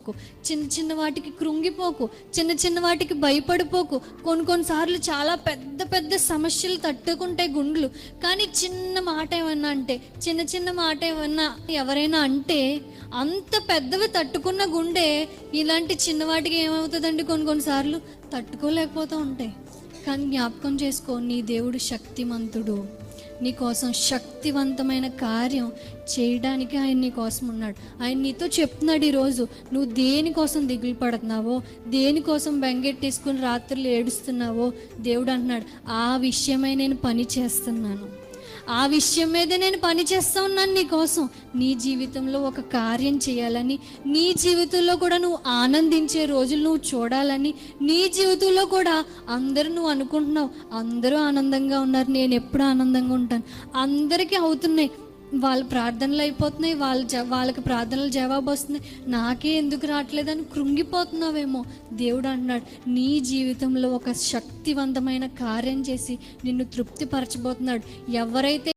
చిన్న చిన్న వాటికి కృంగిపోకు, చిన్న చిన్న వాటికి భయపడిపోకు. కొన్నిసార్లు చాలా పెద్ద పెద్ద సమస్యలు తట్టుకుంటాయి గుండెలు, కానీ చిన్న మాట ఏమన్నా అంటే, చిన్న చిన్న మాట ఏమన్నా ఎవరైనా అంటే అంత పెద్దవి తట్టుకున్న గుండె ఇలాంటి చిన్న వాటికి ఏమవుతుందండి, కొన్నిసార్లు తట్టుకోలేకపోతూ ఉంటాయి. కానీ జ్ఞాపకం చేసుకో, నీ దేవుడు శక్తిమంతుడు. నీ కోసం శక్తివంతమైన కార్యం చేయడానికి ఆయన నీ కోసం ఉన్నాడు. ఆయన నీతో చెప్తున్నాడు ఈరోజు, నువ్వు దేనికోసం దిగులు పడుతున్నావో, దేనికోసం బెంగెట్టేసుకుని రాత్రులు ఏడుస్తున్నావో, దేవుడు అంటున్నాడు, ఆ విషయమై నేను పని చేస్తున్నాను, ఆ విషయం మీద నేను పని చేస్తూ ఉన్నాను నీ కోసం. నీ జీవితంలో ఒక కార్యం చేయాలని, నీ జీవితంలో కూడా నువ్వు ఆనందించే రోజులు నువ్వు చూడాలని, నీ జీవితంలో కూడా అందరూ నువ్వు అనుకుంటున్నావు అందరూ ఆనందంగా ఉన్నారు, నేను ఎప్పుడు ఆనందంగా ఉంటాను, అందరికీ అవుతున్నాయి, వాళ్ళ ప్రార్థనలు అయిపోతున్నాయి, వాళ్ళకి ప్రార్థనలు జవాబు వస్తున్నాయి, నాకే ఎందుకు రావట్లేదని కృంగిపోతున్నావేమో. దేవుడు అంటున్నాడు, నీ జీవితంలో ఒక శక్తివంతమైన కార్యం చేసి నిన్ను తృప్తిపరచబోతున్నాడు. ఎవరైతే